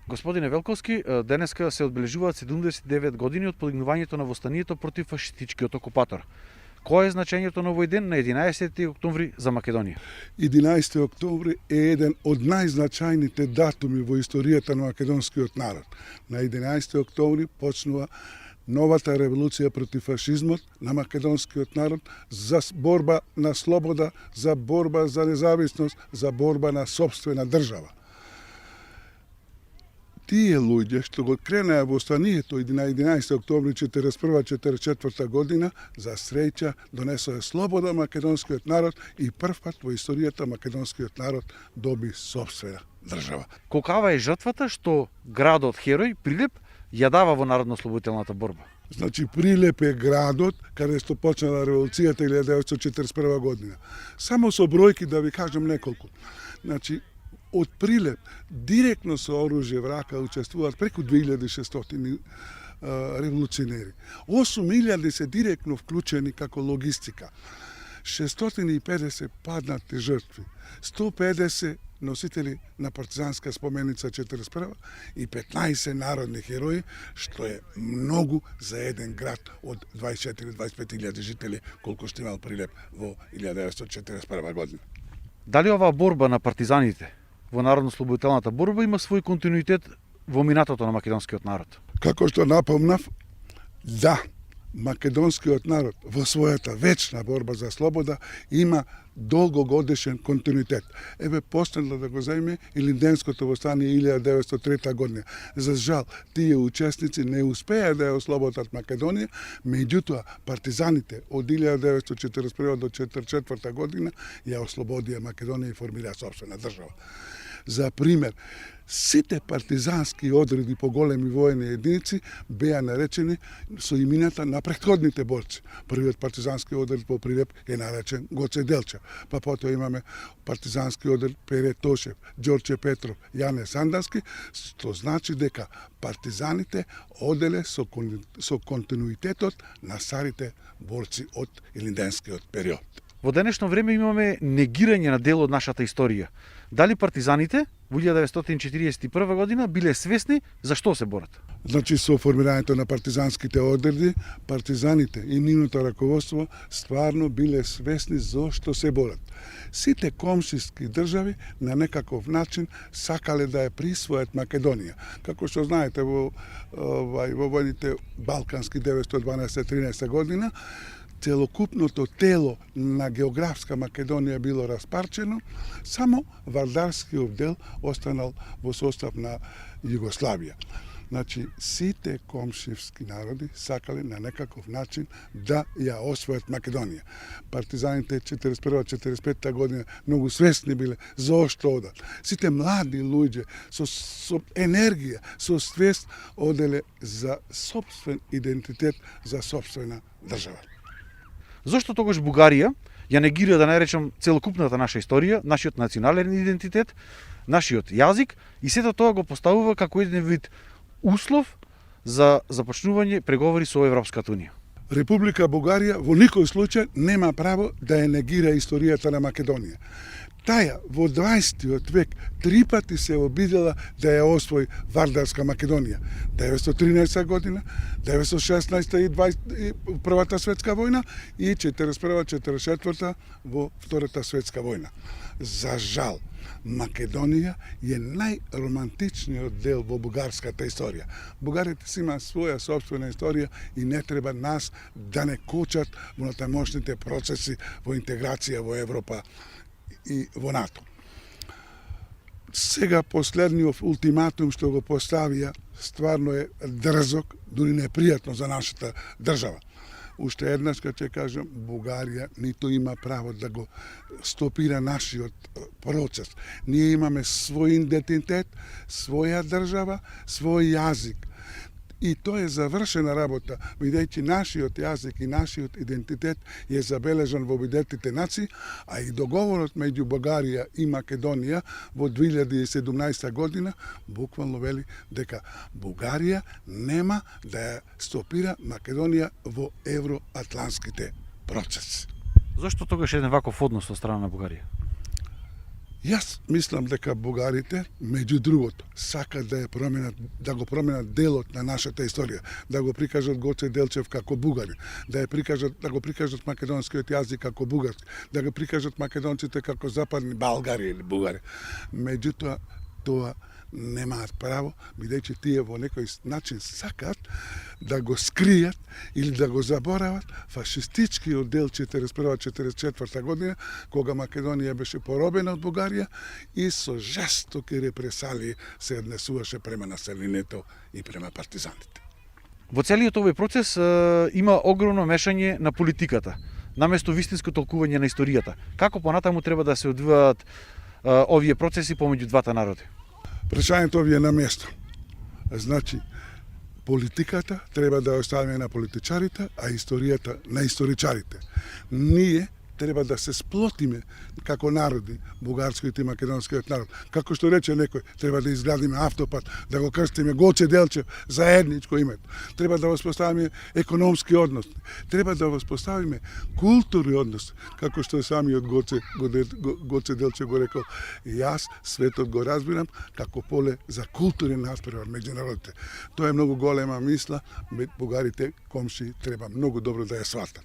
Господине Велковски, денеска се одбележуваат 79 години од подигнувањето на востанието против фашистичкиот окупатор. Кое е значењето на овој ден на 11 октомври за Македонија? 11. октомври е еден од најзначајните датуми во историјата на македонскиот народ. На 11. октомври почнува новата револуција против фашизмот на македонскиот народ за борба на слобода, за борба за независност, за борба на сопствена држава. Тие луѓе што го кренеа востанието на 11. октомври 1941-1944 година, за среќа донесоа слобода македонскиот народ и првпат во историјата македонскиот народ доби сопствена држава. Колкава е жртвата што градот Херој, Прилеп, ја дава во народно-ослободителната борба? Значи, Прилеп е градот каде што почнала револуцијата 1941 година. Само со бројки да ви кажам неколку. Значи, од Прилеп директно со оружје в рака учествуваат преку 2600 револуционери. 8000 се директно вклучени како логистика. 650 паднати жртви. 150 носители на партизанска споменица 41 и 15 народни херои, што е многу за еден град од 24-25 жители, колку што имал Прилеп во 1941 година. Дали оваа борба на партизаните во народно-ослободителната борба има свој континуитет во минатото на македонскиот народ? Како што напомнав, да, македонскиот народ во својата вечна борба за слобода има долгогодишен континуитет. Еве последно да го земе Илинденското востание 1903 година. За жал, тие учесници не успеа да ја ослободат Македонија, меѓутоа партизаните од 1941 до 1944 година ја ослободија Македонија и формираа сопствена држава. За пример, сите партизански одреди по големи воени единици беа наречени со имината на претходните борци. Првиот партизански одред по Прилеп е наречен Гоце Делча. Па потоа имаме партизански одред Пере Тошев, Ѓорче Петров, Јане Сандански, што значи дека партизаните оделе со континуитетот на старите борци од Илинденскиот период. Во денешно време имаме негирање на дел од нашата историја. Дали партизаните во 1941 година биле свесни за што се борат? Значи, со формирањето на партизанските одреди, партизаните и нивното раководство стварно биле свесни за што се борат. Сите комшиски држави на некаков начин сакале да ја присвојат Македонија. Како што знаете, во војните Балкански 912-13 година, целокупното тело на географска Македонија било распарчено, само Вардарскиот дел останал во состав на Југославија. Значи, сите комшивски народи сакале на некаков начин да ја освојат Македонија. Партизаните 41-45 година многу свесни биле зошто одат. Сите млади луѓе со енергија, со свест оделе за сопствен идентитет, за сопствена држава. Зошто тогаш Бугарија ја негира, да наречам, целокупната наша историја, нашиот национален идентитет, нашиот јазик и сето тоа го поставува како еден вид услов за започнување преговори со Европската унија? Република Бугарија во никој случај нема право да ја негира историјата на Македонија. Таја во 20. век 3 пати се обидела да ја освои Вардарска Македонија. 913 година, 916 и Првата светска војна и 41-44 во Втората светска војна. За жал, Македонија е најромантичниот дел во бугарската историја. Бугарите си има своја собствена историја и не треба нас да не кочат во натамошните процеси во интеграција во Европа и во НАТО. Сега последниот ултиматум што го поставија стварно е дрзок, дури непријатно за нашата држава. Уште еднаш ќе кажам, Бугарија ниту има право да го стопира нашиот процес. Ние имаме свој идентитет, своја држава, свој јазик. И тоа е завршена работа, бидејќи нашиот јазик и нашиот идентитет е забележан во Обединетите нации, а и договорот меѓу Бугарија и Македонија во 2017 година буквално вели дека Бугарија нема да ја стопира Македонија во евроатлантските процеси. Зошто тогаш еден ваков однос од страна на Бугарија? Јас мислам дека бугарите, меѓу другото, сакат да го променат делот на нашата историја, да го прикажат Гоце Делчев како бугарин, да го прикажат македонскиот јазик како бугарски, да го прикажат македонците како западни Българи или бугари. Меѓутоа, тоа немаат право, бидејќи тие во некој начин сакат да го скријат или да го заборават фашистичкиот дел 41-44 година, кога Македонија беше поробена од Бугарија и со жестоки репресалии се однесуваше према населението и према партизаните. Во целиот овој процес има огромно мешање на политиката, наместо вистинско толкување на историјата. Како понатаму треба да се одвиваат овие процеси помеѓу двата народи? Прашањето ви е на место. Значи, политиката треба да оставиме на политичарите, а историјата на историчарите. Ние треба да се сплотиме како народи, бугарскиот и македонскиот народ. Како што рече некој, треба да изградиме автопат, да го крстиме Гоце Делчев заедничко името. Треба да воспоставиме економски односи. Треба да воспоставиме културни односи, како што самиот Гоце Делчев го рекол. Јас светот го разбирам како поле за културен надпревар меѓу народите. Тоа е многу голема мисла, бугарите комши треба многу добро да ја сватат.